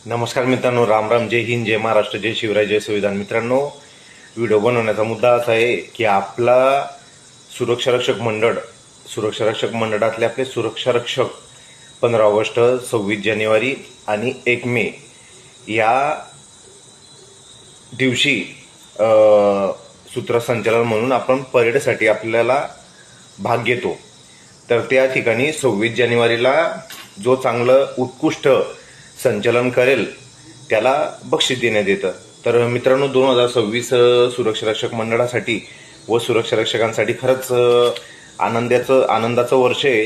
नमस्कार मित्रांनो, राम राम, जय हिंद, जय महाराष्ट्र, जय शिवराय, जय संविधान. मित्रांनो, व्हिडिओ बनवण्याचा मुद्दा असा आहे की आपला सुरक्षा रक्षक मंडळातले आपले सुरक्षा रक्षक 15 ऑगस्ट, 26 जानेवारी आणि 1 मे या दिवशी सूत्रसंचालन म्हणून आपण परेडसाठी आपल्याला भाग घेतो. तर त्या ठिकाणी 26 जानेवारीला जो चांगलं उत्कृष्ट संचलन करेल त्याला बक्षीस देण्यात येतं. तर मित्रांनो, 2026 सुरक्षा रक्षक मंडळासाठी व सुरक्षा रक्षकांसाठी खरंच आनंदाचं वर्ष आहे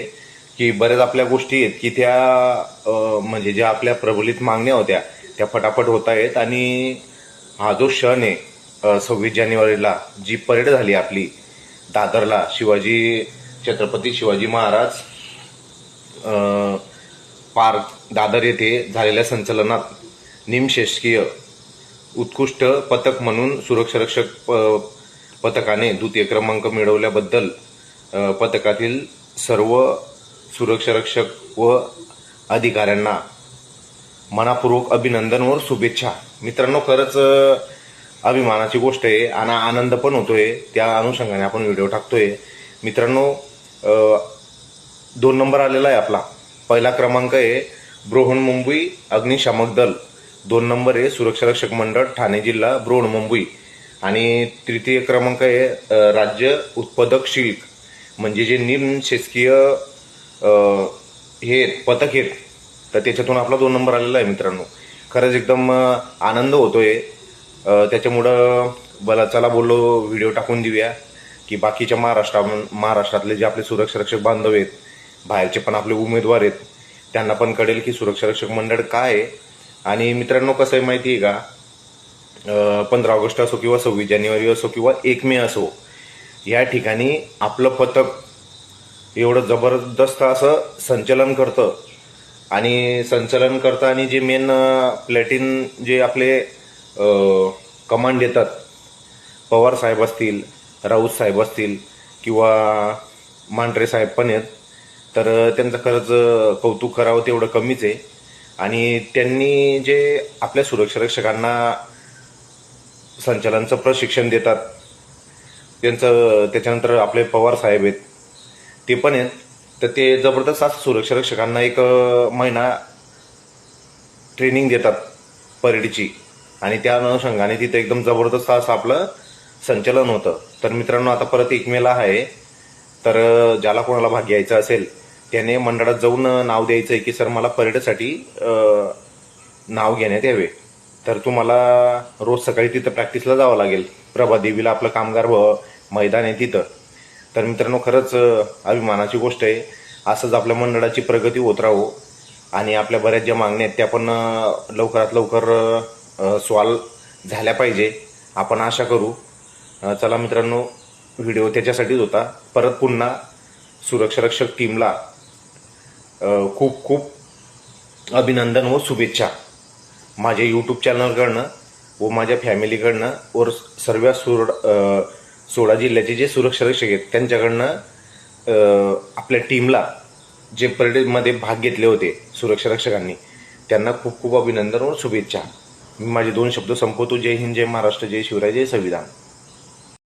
की बऱ्याच आपल्या गोष्टी आहेत की त्या म्हणजे ज्या आपल्या प्रबलित मागण्या होत्या त्या फटाफट होत आहेत. आणि हा जो क्षण आहे 26 जानेवारीला जी परेड झाली आपली दादरला, छत्रपती शिवाजी महाराज पार्क दादर येथे झालेल्या संचलनात निमशासकीय उत्कृष्ट पथक म्हणून सुरक्षा रक्षक पथकाने द्वितीय क्रमांक मिळवल्याबद्दल पथकातील सर्व सुरक्षा रक्षक व अधिकाऱ्यांना मनापूर्वक अभिनंदन व शुभेच्छा. मित्रांनो, खरंच अभिमानाची गोष्ट आहे आणि आनंद पण होतोय. त्या अनुषंगाने आपण व्हिडिओ टाकतोय. मित्रांनो, 2 नंबर आलेला आहे आपला. पहिला क्रमांक आहे बृहन्मुंबई अग्निशामक दल, 2 नंबर आहे सुरक्षा रक्षक मंडळ ठाणे जिल्हा बृहन्मुंबई, आणि तृतीय क्रमांक आहे राज्य उत्पादक शुल्क म्हणजे जे निमशासकीय हे पथक आहेत. तर त्याच्यातून आपला 2 नंबर आलेला आहे. मित्रांनो, खरंच एकदम आनंद होतोय. त्याच्यामुळं चला बोललो व्हिडिओ टाकून देऊया की बाकीच्या महाराष्ट्रातले जे आपले सुरक्षा रक्षक बांधव आहेत, बाहेरचे पण आपले उमेदवार आहेत, त्यांना पण कळेल की सुरक्षा रक्षक मंडळ काय आहे. आणि मित्रांनो, कसं आहे माहिती आहे का, 15 ऑगस्ट असो किंवा 26 जानेवारी असो किंवा 1 मे असो, या ठिकाणी आपलं पथक एवढं जबरदस्त असं संचलन करतं. आणि जे मेन प्लॅटिन जे आपले कमांड देतात, पवार साहेब असतील, राऊत साहेब असतील किंवा मांढरे साहेब पण आहेत, तर त्यांचं खरंच कौतुक करावं तेवढं कमीच आहे. आणि त्यांनी जे आपल्या सुरक्षा रक्षकांना संचलनाचं प्रशिक्षण देतात, त्याच्यानंतर आपले पवार साहेब आहेत ते पण आहेत. तर ते जबरदस्त असं सुरक्षा रक्षकांना 1 महिना ट्रेनिंग देतात परेडची, आणि त्या अनुषंगाने तिथे एकदम जबरदस्त असं आपलं संचलन होतं. तर मित्रांनो, आता परत 1 मेला आहे. तर ज्याला कोणाला भाग घ्यायचा असेल त्याने मंडळात जाऊन नाव द्यायचं आहे की सर मला परेडसाठी नाव घेण्यात यावे. तर तुम्हाला रोज सकाळी तिथं प्रॅक्टिसला जावं लागेल. प्रभादेवीला आपलं कामगार मैदान आहे तिथं. तर मित्रांनो, खरंच अभिमानाची गोष्ट आहे. असंच आपल्या मंडळाची प्रगती होत राहो आणि आपल्या बऱ्याच ज्या मागण्या आहेत त्या पण लवकरात लवकर सॉल्व झाल्या पाहिजे, आपण आशा करू. चला मित्रांनो, व्हिडिओ त्याच्यासाठीच होता. परत पुन्हा सुरक्षा रक्षक टीमला खूप खूप अभिनंदन व शुभेच्छा माझ्या यूट्यूब चॅनलकडनं व माझ्या फॅमिलीकडनं व सर्व 16 जिल्ह्याचे जे सुरक्षा रक्षक आहेत त्यांच्याकडनं आपल्या टीमला जे परेडमध्ये भाग घेतले होते सुरक्षा रक्षकांनी, त्यांना खूप खूप अभिनंदन व शुभेच्छा. मी माझे 2 शब्द संपवतो. जय हिंद, जय महाराष्ट्र, जय शिवराय, जय संविधान.